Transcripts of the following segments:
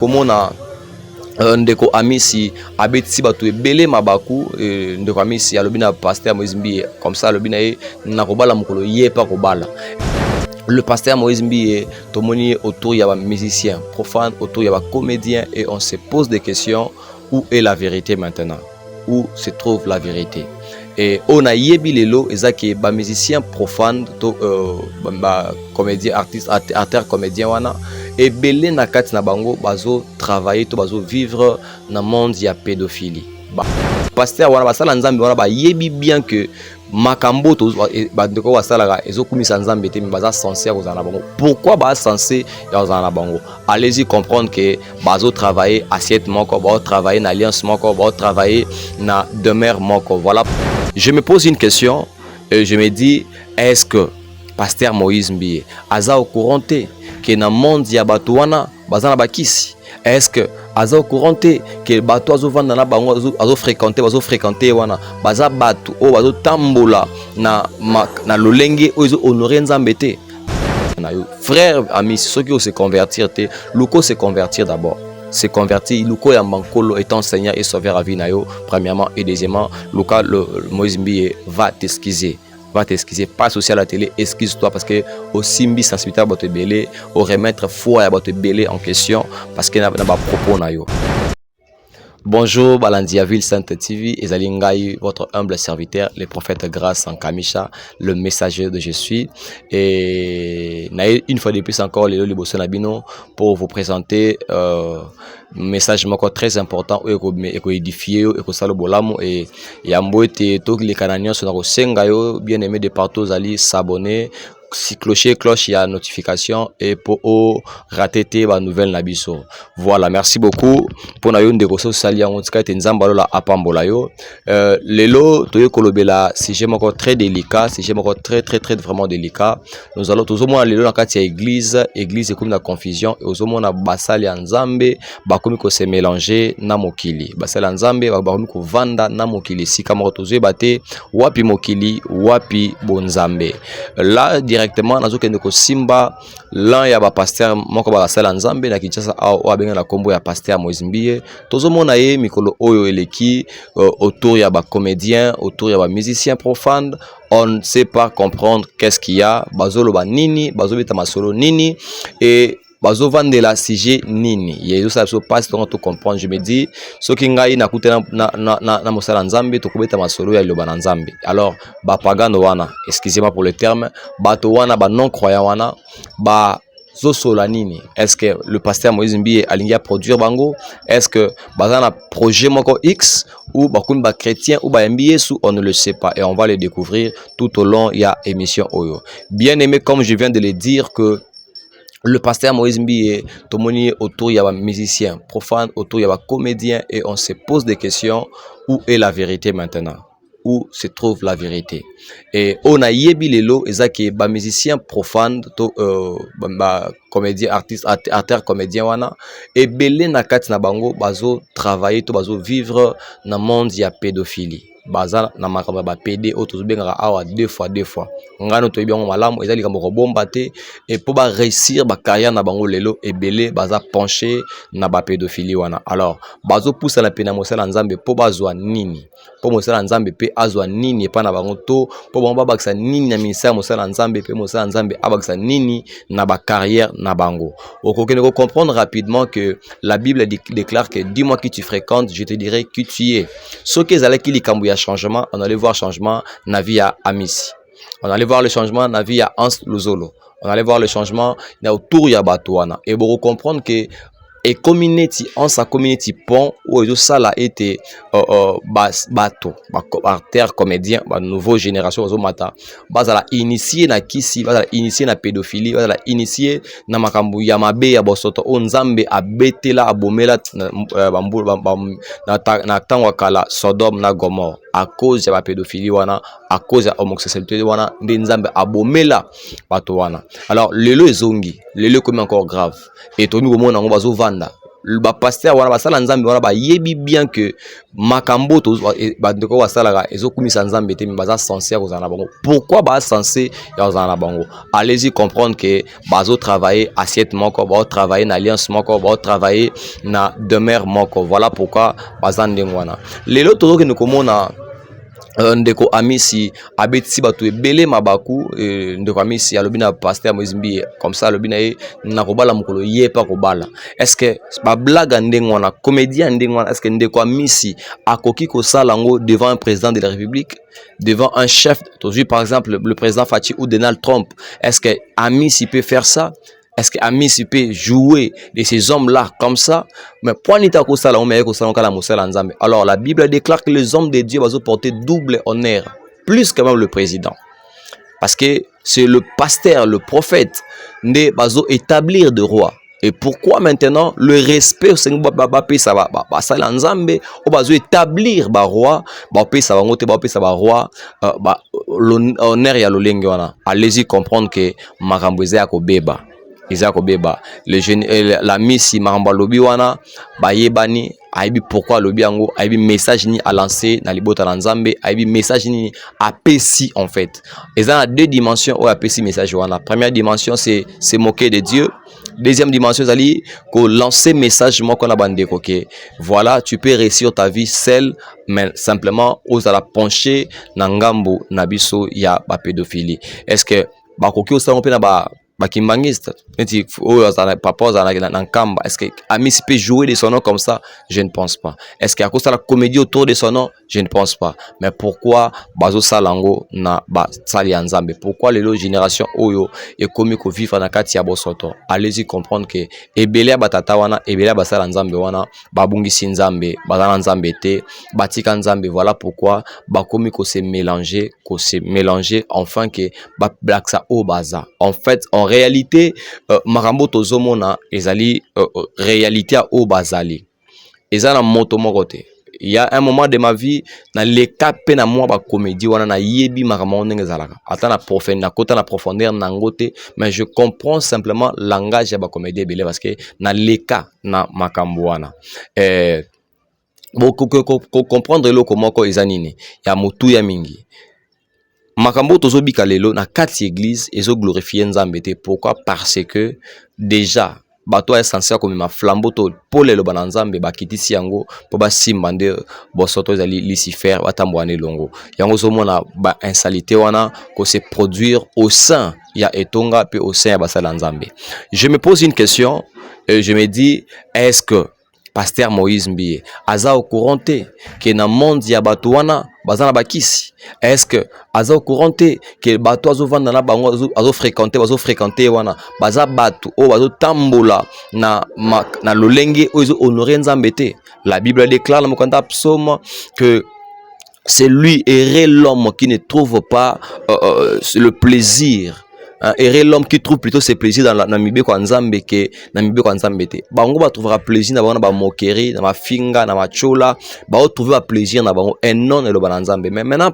Comment on a ndeko amisi abeti batu ebele mabaku ndeko amisi alobina pasteur Moïse Mbiye comme ça alobina e na kobala mukolo yepa kobala. Le pasteur Moïse Mbiye tomoni autour ya ba musiciens profanes, autour ya ba comédiens, et on se pose des questions: où est la vérité maintenant? Où se trouve la vérité? Et on a yebi lelo ezaki ba musicien profane to ba comédien artiste artiste comédien wana et belé na kati na bango bazo travailler to bazo vivre na monde ya pédophilie. Ba pasteur wana basala nzambe wana ba yebi bien que makambo to ba ndeko wasala ezo kumisa nzambe te mais baza censé kozana bango. Pourquoi ba censé ya kozana bango? Allez-y comprendre que bazo travailler assiette moko, bazo travailler na alliance moko, bazo travailler na demeure moko. Voilà. Je me pose une question et je me dis, est-ce que pasteur Moïse Mbiye aza au courant que na monde ya bato wana bazana bakisi? Est-ce que aza au courant que bato azo vanda na bango azo fréquenter wana baza bato o bazo tambola na lolenge ozo honorer nzambe te? Frère ami, ceux qui se convertir te luko se convertir d'abord. Se convertir, Luko Yambankolo étant Seigneur et Sauveur à Vinayo, premièrement, et deuxièmement, Luka le Moïse Mbiye va t'excuser. Va t'excuser, passe aussi à la télé, excuse-toi parce que au Simbi sensibilité à votre belé, au remettre foi à votre belé en question parce qu'il n'a pas propos na yo. Bonjour, Balandiaville Sainte TV, et Zalingaï, votre humble serviteur, le prophète Grâce en Kamisha, le messager de je suis. Et une fois de plus encore, les Liboso Nabino, pour vous présenter un message très important, et édifié, et salo bolamo, et amboete, tous les Canadiens sont au Sengayo, bien aimé de partout, Zali, s'abonner. Si clocher cloche, il y a notification et pour rater tes nouvelles nabiso. Voilà, merci beaucoup pour na yon de ressources salia on tika tenzambalo la apambola yo. Lelo toyo kolobela sujet moko très délicat, sujet moko très vraiment délicat. Nous allons tous au moins lelo na kati ya église comme la confusion et aux moins na basali ya nzambe bakomi ko se mélanger na mokili. Basali ya nzambe bakomi ko vanda na mokili sika moko tozo bate wapi mokili wapi bonzambe. Là directement nazo kende ko simba l'un ya ba pasteur moko ba sala nzambe na Kinshasa a benga na kombo ya pasteur Moïse Mbiye tozo mona ye mikolo oyo eleki autour ya ba comédien, autour ya ba musicien profane. On ne sait pas comprendre qu'est-ce qu'il y a, bazolo ba nini, bazobeta masolo nini et bazo vandela sujet nini. Yezo ça so passe donc tout comprendre. Je me dis ce qui ngai na kutena na mosala nzambe to kubeta masolo ya loba nzambe. Alors ba pagano wana, excusez-moi pour le terme, bato wana ba non croyant wana ba zosola nini. Est-ce que le pasteur Moïse Mbiye alingi a produire bango? Est-ce que bazana projet moko X ou bakoun ba chrétien ou ba Mbiye sous, on ne le sait pas et on va le découvrir tout au long il y a émission Oyo. Bien aimé, comme je viens de le dire, que le pasteur Moïse Mbiye tomoni autour il y a un musicien profane, autour il y a un comédien, et on se pose des questions: où est la vérité maintenant? Où se trouve la vérité? Et on a yebi lelo ezaki ba musicien profane to ba comédien artiste artiste comédien wana et belé na kati na bango bazo travailler to bazo vivre na monde ya pédophilie. Baza na makaba ba PD auto bengara awa deux fois ngano to ebiongo malamu ezali kamoko bomba te et pour ba réussir ba carrière na bango lelo et belé baza penché na ba pédophilie wana. Alors bazo poussa na pena mosala nzambe po bazwa nini, po mosala nzambe pe azwa nini pa na bango to po bango bakisa nini na ministère mosala nzambe pe mosala nzambe abakisa nini na ba carrière na bango. Okokene ko comprendre rapidement que la Bible déclare que dis-moi qui tu fréquentes, je te dirai qui tu es. Ce que zala ki likambu ya changement, on allait voir changement na vie à Amisi. On allait voir le changement na vie à Hans Luzolo. On allait voir le changement na autour ya Batouana. Et pour comprendre que et community en sa community pont où ça a été bateau artère comédien ba nouveau génération aux mata bazala initié na kisi bazala initié na pédophilie bazala initié na makambu ya mabe ya bosoto o nzambe abetela abomela na tango kala Sodome na Gomorrhe à cause de la pédophilie wana, à cause de l'homosexualité wana, de nzambe abomela bato wana. Alors lelo ezongi, lelo comme encore grave et toni au monde en bazo vanda ba pasteur wana basala nzambe wana ba yebi bien que makambo to ba ndeko basala ezokumisa nzambe te mais baza censé kozana bango. Pourquoi ba censé ya kozana bango? Allez-y comprendre que bazo travailler assiette moko, ba travailler na alliance moko, ba travailler na demeure moko. Voilà pourquoi baza ndenge wana. Lelo tozo ke komona ndeko Amisi abetisi bato ebele mabaku ndeko Amisi alobi na pasteur Moïse Mbiye comme ça alobi na ye na kobala mokolo ye pa kobala. Est-ce que ba blague ndenge wana comédien ndenge wana est-ce que ndeko Amisi akoki kosala ngo devant un président de la République, devant un chef, par exemple le président Fachi ou Donald Trump? Est-ce que Amisi peut faire ça? Est-ce que Amisi peut jouer de ces hommes-là comme ça? Mais alors la Bible déclare que les hommes de Dieu vont porter double honneur, plus que même le président. Parce que c'est le pasteur, le prophète, qui va établir de roi. Et pourquoi maintenant le respect c'est établir ba roi, l'honneur ya lolenge wana. Allez-y comprendre que makamboze ya kobeba. La misi maramba lobi wana ba yebani aibi pourquoi lobi yango aibi message ni a lancé na libota na nzambe aibi message ni a pesi en fait. Et ça a deux dimensions où a pesi message wana. Première dimension c'est se moquer de Dieu. Deuxième dimension c'est que lancer message moi qu'on a bandé OK. Voilà, tu peux réussir ta vie seul mais simplement aux à la pencher na ngambo na biso ya ba pédophilie. Est-ce que ba koki au salon pe na ba bakimbangiste neti papa na nkamba? Est-ce que Amisi peut jouer de son nom comme ça? Je ne pense pas. Est-ce qu'il y a cause la comédie autour de son nom? Je ne pense pas. Mais pourquoi bazo salango na ba sali nzambe? Pourquoi les générations oyo et comme ko vivre na kati ya bosoto? Allez-y comprendre que ebele batata wana ebele basala nzambe wana babungisi nzambe bazana nzambe te batika nzambe. Voilà pourquoi bakomi ko se mélanger enfin que ba black sa o baza. En fait en réalité makambo tozomona ezali réalité à obazali ezana moto mokote. Il y a un moment de ma vie na le capé na moi ba comédie wana na yebi makambo ndenge zalaka ata na profondeur na ngote, mais je comprends simplement langage ya ba comédie belé parce que na leka na makambo wana comprendre lo komoko ezanini ya mutu ya mingi. Makambo tozo bika lelo na kati église ezo glorifier nzambe te. Pourquoi? Parce que déjà bato est censé comme ma flambeau to pour le bana nzambe bakitisi yango po ba simbande bosoto ezali Lucifer batambwane longo yango zomona ba insalité wana ko se produire au sein ya etonga pe au sein ya basala nzambe. Je me pose une question et je me dis, est-ce que pasteur Moïse Mbiye aza au courant que na monde ya bato wana bazana bakisi? Est-ce que aza au courant que bato azo vanda na bango azo fréquenter wana baza bato o bazo tambola na lolenge ozo honorer nzambe te? La Bible déclare dans le cantique psaume que c'est lui errer l'homme qui ne trouve pas le plaisir. Et l'homme qui trouve plutôt ses plaisirs dans la mibe kwa nzambe ke na mibe kwa nzambe te. Bango ba trouvera plaisir na bango na ba moquerie, na ma finga, na ma chola, ba trouver plaisir na bango et non le ba nzambe. Mais maintenant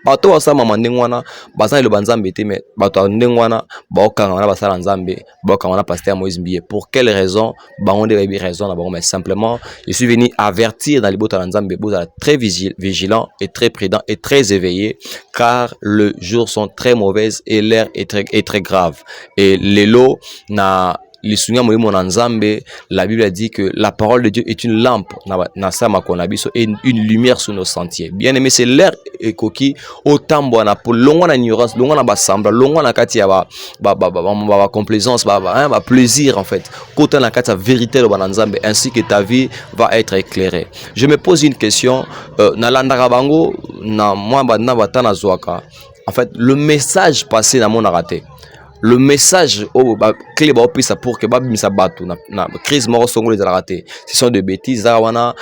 bato wasama mandengwana bazana le banzambe te, mais bato ndengwana ba okanga na basala nzambe, ba okanga na pasteur Moïse Mbiye. Pour quelle raison? Bango de raison na bango, mais simplement je suis venu avertir dans les bota nzambe vous êtes très vigilant et très prudent et très éveillé car le jour sont très mauvaises et l'air est très grave. Et l'élo na la Bible dit que la parole de Dieu est une lampe et une lumière sur nos sentiers. Bien aimé, c'est l'air et coquille autant bon pour longue ignorance, longue na bassemble, longue na katia ba complaisance, ba plaisir en fait. Côté na katia vérité le banzambe ainsi que ta vie va être éclairée. Je me pose une question na landara bango na moi na batana zwaka. En fait, le message passé dans mon raté. Le message au clé ça pour que babimisa batu na crise moro songo les raté. Ce sont des bêtises zawana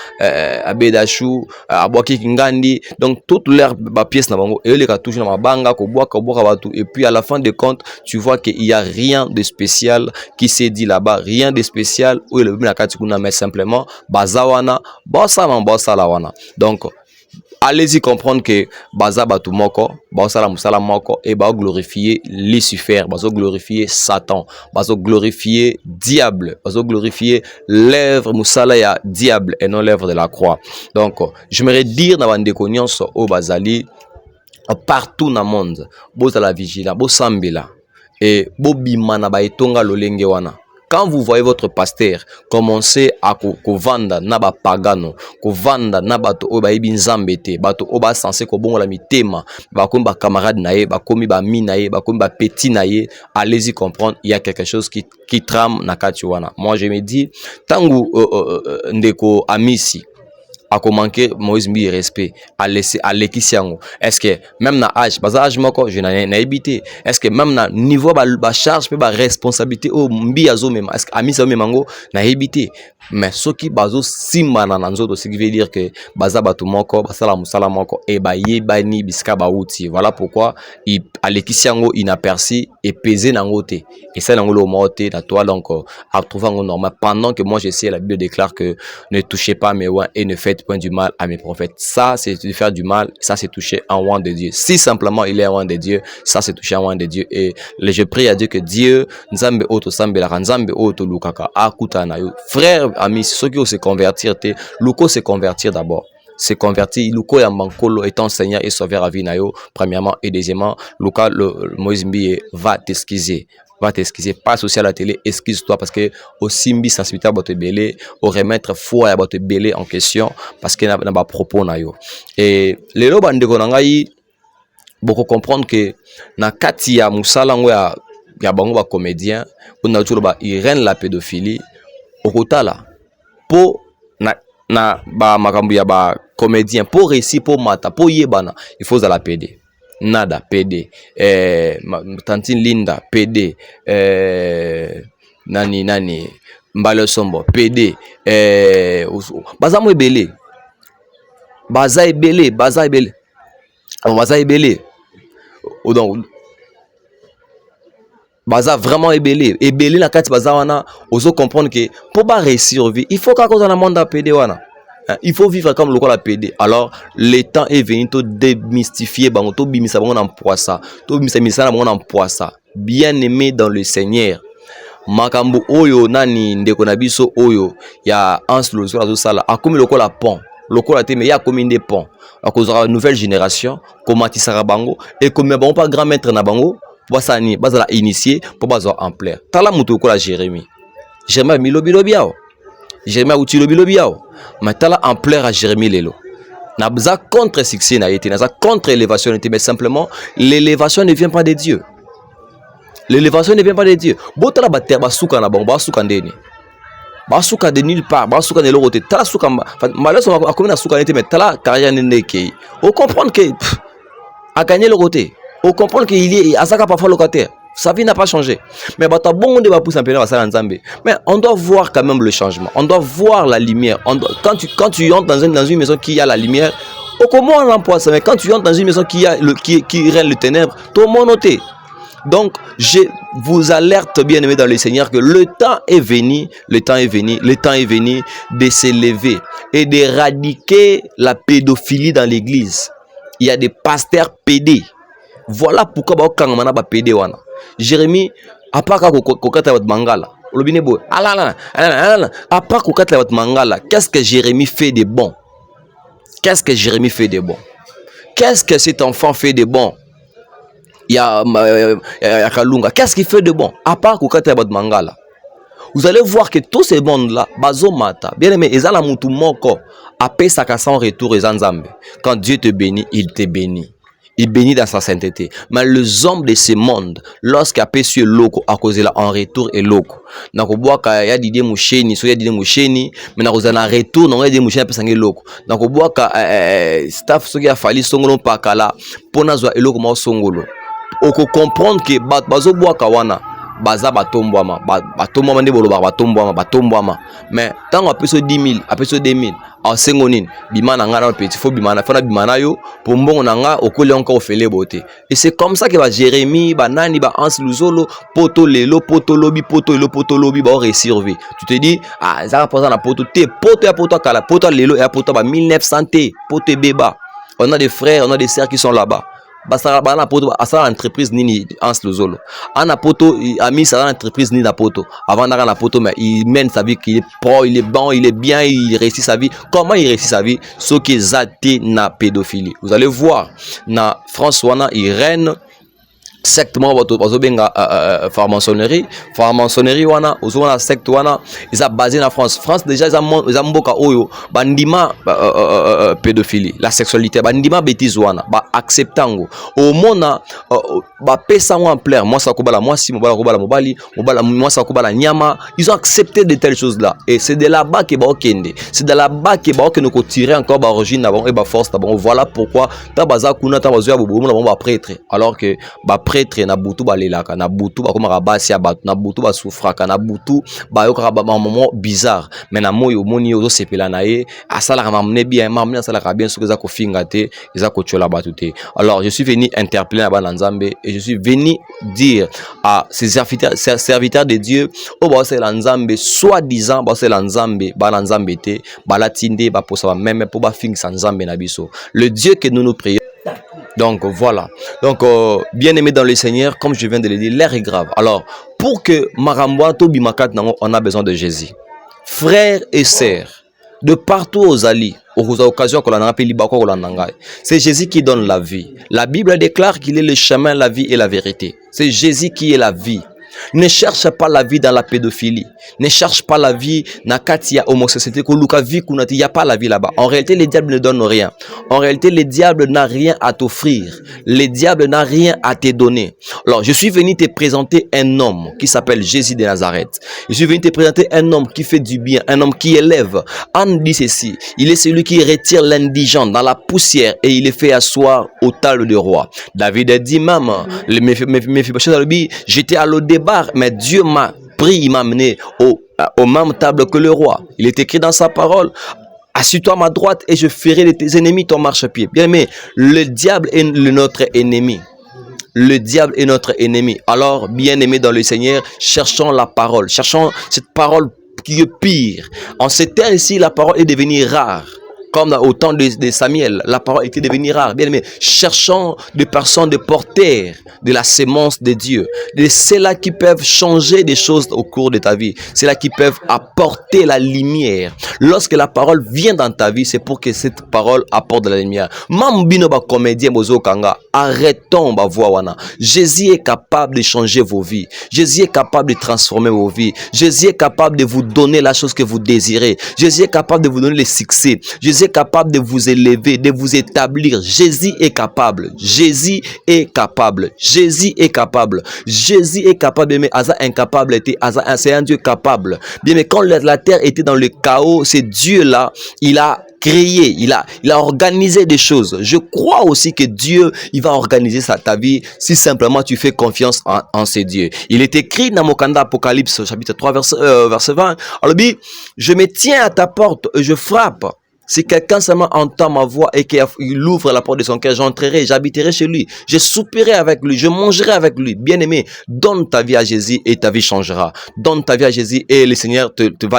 abedashu aboki ngandi, donc toute leur pièce na bango et les touche na mabanga ko boka batu, et puis à la fin de compte tu vois qu'il y a rien de spécial qui s'est dit là-bas, rien de spécial où le na katikuna, mais simplement bazawana bossa lawana. Donc allez-y comprendre que baza batu moko baosala musala moko et bao glorifier Lucifer, bazo glorifier Satan, bazo glorifier diable, bazo glorifier l'œuvre musala ya diable et non l'œuvre de la croix. Donc j'aimerais dire na bandeko nyonso o bazali partout dans le monde bozala vigilant, bosambela et bobima na ba etonga lolenge wana. Quand vous voyez votre pasteur commencer à kovanda na ba pagano, kovanda na bato o ba ibinzambete, bato o ba censé ko bongola mitema, ba komi ba camarade na ye, ba komi ba mi na ye, ba komi ba petit na ye, allez-y comprendre, il y a quelque chose qui trame na kati wana. Moi je me dis tangu ndeko amisi a manqué Moïse mi respect à laisser à l'équissiango. Est-ce que même na âge bas âge moko je n'ai évité, est-ce que même na niveau ba charge pe ba responsabilité o mbi azo même, est-ce que ami ça même ngo na évité, mais ce qui bazo simana na nzoto, ce qui veut dire que baza batu moko basala musala moko e ba yebani biska ba outi. Voilà pourquoi il à l'équissiango inaperçu et pesé na ngote et ça nango le moté na toi. Donc à trouver ngo normal pendant que moi j'essaie, la Bible déclare que ne touchez pas mes oins et ne faites point du mal à mes prophètes. Ça c'est de faire du mal, ça c'est toucher un oint de Dieu. Si simplement il est un oint de Dieu, ça c'est toucher un oint de Dieu. Et je prie à Dieu que Dieu nzambe oto sambe la nzambe oto lukaka akutana yo. Frère ami, ceux qui vont se convertir, luko se convertir d'abord. Se convertir, luko ya mankolo étant Seigneur et sauveur à vie nayo premièrement, et deuxièmement luka le Moïse Mbiye va t'excuser. Va t'excuser, passe aussi à la télé, excuse-toi parce que au simbi sensibilité à votre belé, au remettre foi à votre belé en question parce qu'il n'a pas propos na yo. Et les lois bande konangai beaucoup comprendre que na kati ya musala ngo ya bango ba comédien on a toujours ba irène la pédophilie au kotala po na ba makambu ya ba comédien pour réussir pour mata pour yebana il faut la PD. Nada PD, Tantine Linda PD, nani Mbalo Sombo PD, baza mo ebele, baza ebele, donc baza vraiment ebele na kati baza wana ozo comprendre que pour ba réussir vie il faut qu'à cause na monde PD wana. Il faut vivre comme le PD. Alors, le temps est venu de démystifier, bien aimé dans le Seigneur. Makambo oyo nani ndeko na biso oyo ya ans lozo la sala akomi lokola pont. Lokola te mais ya komi des ponts. À cause de la nouvelle génération, comment tisara bango et comme bon pas grand maître na bango, pour ça ni bazala initié pour bazo en plaire. Tala muto lokola Jérémie. Jérémie milobiao. Jérémie outi lobiao. Mais tala en plaire à Jérémie lelo. N'a pas contre succès n'a été, n'a pas contre élévation mais simplement l'élévation ne vient pas de Dieu. L'élévation ne vient pas de Dieu. Botala ba terre ba souka na bango ba souka ndeni. Ba souka de nulle part, ba souka de l'autre côté. Tala souka malheureusement a comme na souka n'était mais tala carrière n'eke. On comprend que a gagné le côté. On comprend qu'il est azaka parfois locataire. Sa vie n'a pas changé. Mais mais on doit voir quand même le changement. On doit voir la lumière. Quand tu entres dans une maison qui a la lumière, comment on emploie ça? Mais quand tu entres dans une maison qui règne le ténèbre, tout le monde noté. Donc, je vous alerte bien aimé dans le Seigneur que le temps est venu de s'élever et d'éradiquer la pédophilie dans l'église. Il y a des pasteurs pédés. Voilà pourquoi ba pédé wana. Jérémie, à part kokata votre mangala, à part kokata votre mangala, qu'est-ce que Jérémie fait de bon? Qu'est-ce que Jérémie fait de bon? Qu'est-ce que cet enfant fait de bon? Il y a Kalunga, qu'est-ce qu'il fait de bon? À part kokata votre mangala. Vous allez voir que tous ces mondes-là, bazomata, bien aimé, ezala mutu moko, apé saka sans retour et zanzambe. Quand Dieu te bénit, il te bénit. Il bénit dans sa sainteté. Mais les hommes de ce monde, lorsqu'il a péché loco, à cause de la en retour et loco. N'a pas boire qu'il y a des moucheni, soit il y a des moucheni, mais n'a pas en retour, non il y a des moucheni parce que loco. N'a pas boire que staff ce qui a fallu songolo pas kala, pour n'avoir loco moi songolo. On comprendre que bazo boire kawana, baza batombwama batombwama nde boloba batombwama mais tango apeso 10 000 apeso 2 000 ensengo nini bima na nga na petit fo bima na fana bima na yo pour mbongo na nga okoli encore ofele bote et c'est comme ça que ba Jérémie ba nani ba Hans Luzolo poto lelo poto lobi ba resurvie tu te dis ah ça représente na poto te poto ya poto kala poto lelo ya poto ba 1900 te poto beba on a des frères on a des sœurs qui sont là-bas basara bana poto asala entreprise nini Hans Luzolo ana poto ami ça entreprise nini na poto avant d'aller na poto mais il mène sa vie qu'il est pro il est bon il est bien il réussit sa vie comment il réussit sa vie ce qui est zate na pédophilie vous allez voir na France wana il règne secte mo bazo benga franc-maçonnerie wana ozona secte wana ils basé na France déjà ils mboka oyo bandima pédophilie la sexualité bandima bêtise wana ba acceptango au mona ba pesa en plaire moi ça kobala moi si mobala kobala mobali moi ça kobala nyama ils ont accepté de telles choses là et c'est de là-bas que ba okende c'est de là-bas que ba okende ko tirer encore ba origine na bon et ba force na bon voilà pourquoi ta baza kuna ta bazo ya bobo na bon ba prêtre alors que ba prêtre na butu balelaka na butu bakomaka basi ya bato na butu basufraka na butu bayokaka ba moment bizarre mais na moyo moni ozo sepela na ye asalaka mamne bien mamne asalaka bien soki eza kofinga te eza kochola bato te alors je suis venu interpeller na bana nzambe et je suis venu dire à ces serviteurs de Dieu o ba sala nzambe soi-disant ba sala nzambe bana nzambe te balatinde ba posa même pour ba finga nzambe na biso le Dieu que nous prions. Donc voilà, donc bien aimé dans le Seigneur, comme je viens de le dire, l'air est grave. Alors, pour que Maramboato Bimakat, on a besoin de Jésus. Frères et sœurs, de partout aux alliés, aux occasions que l'on a appelé c'est Jésus qui donne la vie. La Bible déclare qu'il est le chemin, la vie et la vérité. C'est Jésus qui est la vie. Ne cherche pas la vie dans la pédophilie. Ne cherche pas la vie dans Katia homosexualité. Il n'y a pas la vie là-bas. En réalité, les diables ne donnent rien. En réalité, les diables n'ont rien à t'offrir. Les diables n'ont rien à te donner. Alors, je suis venu te présenter un homme qui s'appelle Jésus de Nazareth. Je suis venu te présenter un homme qui fait du bien, un homme qui élève. On dit ceci. Il est celui qui retire l'indigent dans la poussière et il est fait asseoir au table du roi. David a dit même, j'étais à l'Odébar, mais Dieu m'a pris, il m'a amené au même table que le roi. Il est écrit dans sa parole, assis-toi à ma droite et je ferai de tes ennemis ton marchepied. Bien aimé, le diable est notre ennemi. Le diable est notre ennemi. Alors, bien aimé dans le Seigneur, cherchons la parole. Cherchons cette parole qui est pire. En ces terres ici, la parole est devenue rare. Comme au temps de Samuel, la parole était devenue rare. Bien aimé, cherchons des personnes, des porteurs de la sémence de Dieu. C'est là qui peuvent changer des choses au cours de ta vie. C'est là qui peuvent apporter la lumière. Lorsque la parole vient dans ta vie, c'est pour que cette parole apporte de la lumière. Mambino ba comédien bozo kanga, arrêtons ba voix wana. Jésus est capable de changer vos vies. Jésus est capable de transformer vos vies. Jésus est capable de vous donner la chose que vous désirez. Jésus est capable de vous donner le succès. Jésus est capable de vous élever, de vous établir. Jésus est capable. Jésus est capable. Jésus est capable. Jésus est capable. Mais Asa incapable était. Asa c'est un Dieu capable. Bien, mais quand la terre était dans le chaos, c'est Dieu-là, il a créé, il a organisé des choses. Je crois aussi que Dieu, il va organiser ta vie si simplement tu fais confiance en ces dieux. Il est écrit dans Mokanda Apocalypse chapitre 3 verset 20. Alors, je me tiens à ta porte et je frappe. Si quelqu'un seulement entend ma voix et qu'il ouvre la porte de son cœur, j'entrerai, j'habiterai chez lui, je souperai avec lui, je mangerai avec lui. Bien-aimé, donne ta vie à Jésus et ta vie changera. Donne ta vie à Jésus et le Seigneur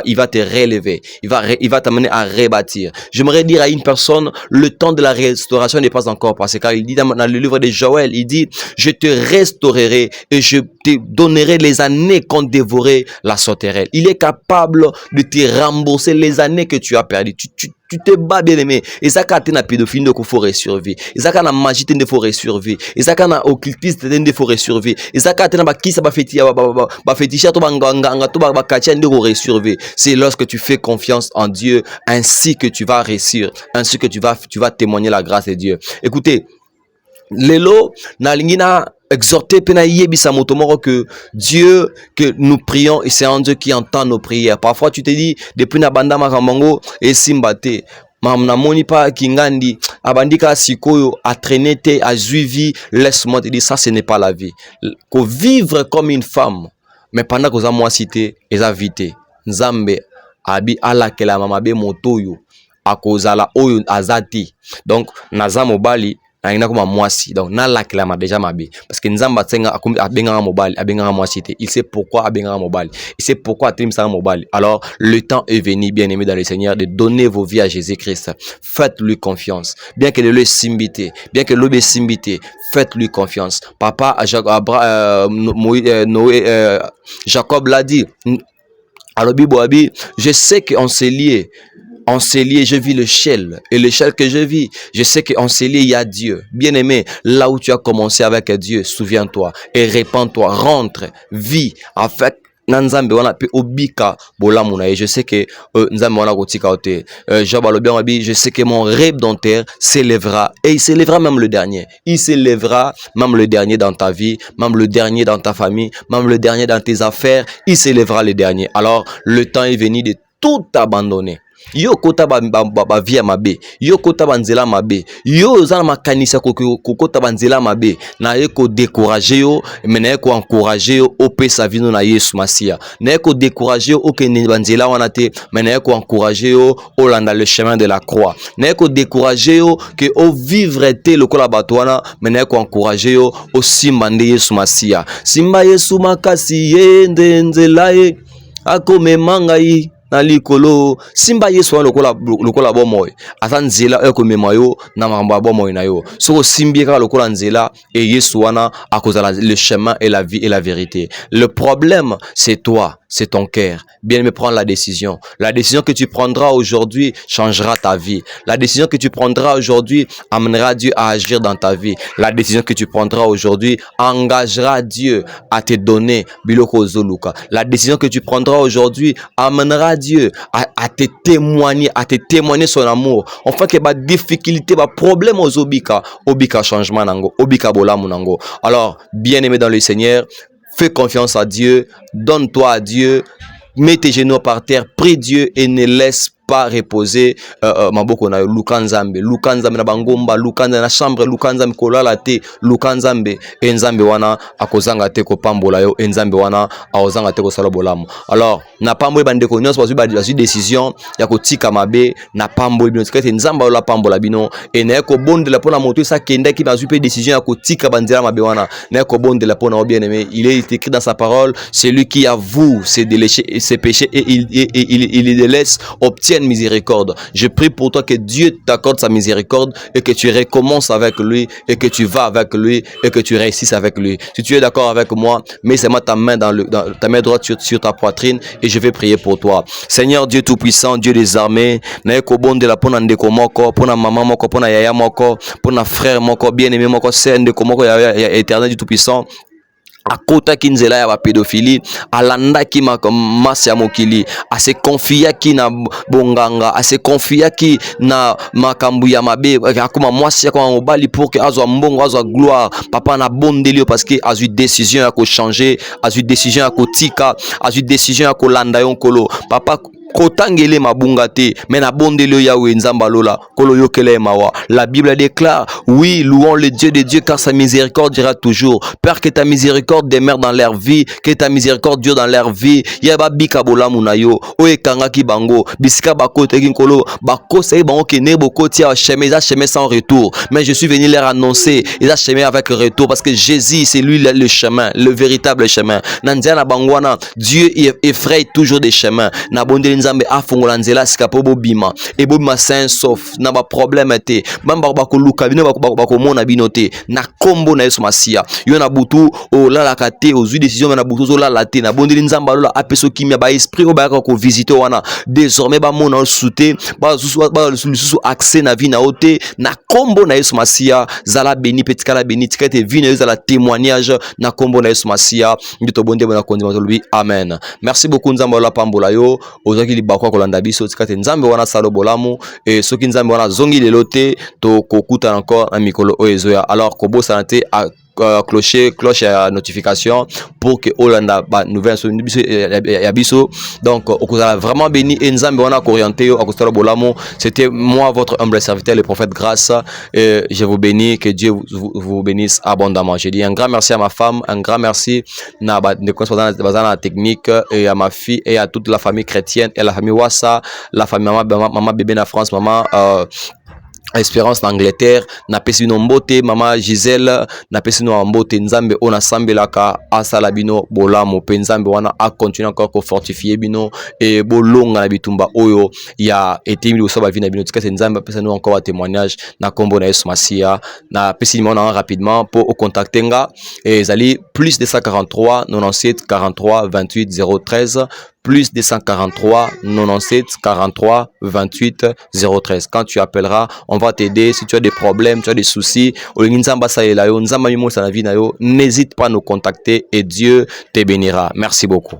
il va te relever. Il va t'amener à rebâtir. J'aimerais dire à une personne, le temps de la restauration n'est pas encore passé, car il dit dans le livre de Joël, il dit, je te restaurerai et je te donnerai les années qu'on dévorait la sauterelle. Il est capable de te rembourser les années que tu as perdues. Tu te bats, bien aimé. Et ça, quand tu as pédophilie, il faut survivre. Et ça, quand tu as magie, il faut survivre. Et ça, quand tu as occultisme, il faut survivre. Et ça, quand tu as qui ça va féticher, c'est lorsque tu fais confiance en Dieu, ainsi que tu vas réussir, ainsi que tu vas témoigner la grâce de Dieu. Écoutez, Lelo, Nalingina, exhorter pena yebisa motomoro que Dieu que nous prions et c'est un Dieu qui entend nos prières. Parfois tu te dis depuis na banda makamango et simbate mamna moni pa kingandi abandika sikoyo a traîner te a suivi laisse-moi te dire ça ce n'est pas la vie. Ko vivre comme une femme mais pendant que ça moi cité eza vite nzambe abi alakela mabe motoyo akozala oyo azati donc naza mobali na ina comme mwasi donc na lakela ma déjà mabe parce que nzamba tsenga abenga mobali abenga mwasi te il sait pourquoi abenga mobali il sait pourquoi atim ça mobali. Alors le temps est venu bien aimé dans le Seigneur de donner vos vies à Jésus-Christ. Faites-lui confiance bien que le simbité bien que l'obé simbité faites-lui confiance. Papa Jacob l'a dit. Alors Biboabi, je sais qu'on s'est lié. On s'est lié, je vis le ciel. Et le ciel que je vis, je sais qu'on s'est lié, il y a Dieu. Bien-aimé, là où tu as commencé avec Dieu, souviens-toi et répands-toi, rentre, vis avec Nzambe wana pe obika bolamuna et je sais que Nzambe wana kotika ote je sais que mon rêve dentaire s'élèvera et il s'élèvera même le dernier. Il s'élèvera même le dernier dans ta vie, même le dernier dans ta famille, même le dernier dans tes affaires, il s'élèvera le dernier. Alors le temps est venu de tout abandonner. Yo kota ba via mabe, yo kota banzela mabe, yo zana makanisa kota banzela mabe, na eko décourager yo, mais na eko encourager yo ope sa vie na Yesu Masia. Na eko décourager yo okene banzela wana te, mais na eko encourager yo olanda le chemin de la croix. Na eko décourager yo que o vivre te lokola batwana, mais na eko encourager yo o simbande Yesu Masia. Simba Yesu makasi yende nzela ye akome mangai na likolo simba Yesu lokola bomoy ata nzela eko memayo na mamba bomoy na yo soko simbieka lokola nzela et Yesu wana akozala le chemin et la vie et la vérité. Le problème c'est toi, c'est ton cœur. Bien aimé, prends la décision. La décision que tu prendras aujourd'hui changera ta vie. La décision que tu prendras aujourd'hui amènera Dieu à agir dans ta vie. La décision que tu prendras aujourd'hui engagera Dieu à te donner biloko zoluka. La décision que tu prendras aujourd'hui amènera Dieu à te témoigner son amour. Enfin que ba difficulté, ba problème aux obika changement nango, obika bolamu nango. Alors, bien aimé dans le Seigneur, fais confiance à Dieu, donne-toi à Dieu, mets tes genoux par terre, prie Dieu et ne laisse pas reposer maboko na lukanzambe na bangomba lukanza na chambre lukanzambe kolala te lukanzambe enzambe wana akozanga te ko pambola yo enzambe wana aozanga te ko sala bolamu. Alors na pambo bande ko nyonso bazui décision ya kotika mabe na pambo bino tikete nzamba la pambola bino et na ko bondela pona moto sa kenda ki bazui pe décision ya kotika bandela mabe wana na ko bondela pona bien aimé. Il est écrit dans sa parole, celui qui avoue ses péchés et il les laisse obtient miséricorde. Je prie pour toi que Dieu t'accorde sa miséricorde et que tu recommences avec lui et que tu vas avec lui et que tu réussisses avec lui. Si tu es d'accord avec moi, mets seulement ta main ta main droite sur ta poitrine et je vais prier pour toi. Seigneur Dieu tout-puissant, Dieu des armées, na ko bonde la pona ndeko moko, pona maman moko, pona yaya moko, pona frère moko, bien-aimé moko, c'est ndeko moko ya éternel du tout-puissant. Akota kinzela ya pédophilie alanda ki masi ya mokili ase confia ki na bonganga ase confia ki na makambu ya mabe akoma mwasi ya kwa mobali pour que azwa mbongo azwa gloire papa na bondelio parce que azui décision ya ko changer azui décision ya ko tika azui décision ya ko landa yonkolo papa kotangele mabunga te mais na bondelo Yahweh nzamba lola kolo yokele mawa. La Bible déclare oui, louons le Dieu de Dieu car sa miséricorde dira toujours. Père, que ta miséricorde demeure dans leur vie, que ta miséricorde dure dans leur vie. Yaba bika bolamu na yo oye kanga ki bango bisika bakote kinkolo bakose bango kene bokoti a chemin sans retour, mais je suis venu leur annoncer ils a chemin avec retour parce que Jésus c'est lui le chemin, le véritable chemin. Nandiana bangwana Dieu effraie toujours des chemins na bondeli nzambe afongola nzela sika po bobima et bobima sain sauf na ba problème te bamba bakoluka bino bakomona bino te na kombo na Yesu Masia yo na butu o lala kate ozui décision na butu zo lala te na bondeli nzamba lola apeso kimia ba esprit o ba ko visiter wana désormais ba mona souté ba susu accès na vie na ote na kombo na Yesu Masia zala béni petit kala béni tikete vie na zala témoignage na kombo na Yesu Masia ndito bonde na kondima lui amen. Merci beaucoup nzamba lola pambola yo ozaki libakwa kolanda biso tikate nzambe wana salo bolamu et soki nzambe wana zongi lelote to kokuta encore na mikolo oezoya. Alors kobosa te cloche à notification pour que Olanda ba nouvelle ya biso. Donc okozala vraiment béni et nzambe wana orienté yo akostala bolamo. C'était moi votre humble serviteur le prophète Grâce, et je vous bénis, que Dieu vous bénisse abondamment. Je dis un grand merci à ma femme, un grand merci na ba la technique, et à ma fille et à toute la famille chrétienne et la famille Wassa, la famille maman bébé na France, maman Espérance d'Angleterre, na pesi no mbote, mama Gisèle, na pesi no mbote, nzambe ona sambelaka asala bino bolamo, pe nzambe wana a continuer encore ko fortifier bino et bolonga na bitumba oyo ya été mi osoba vie na bino. Tika nzambe pesa nous encore un témoignage na kombo na Yesu Masia, na pesi mo na rapidement pour au contacter nga et zali plus 243 97 43 28 013 plus 243 97 43 28 013. Quand tu appelleras, on va t'aider. Si tu as des problèmes, tu as des soucis, n'hésite pas à nous contacter et Dieu te bénira. Merci beaucoup.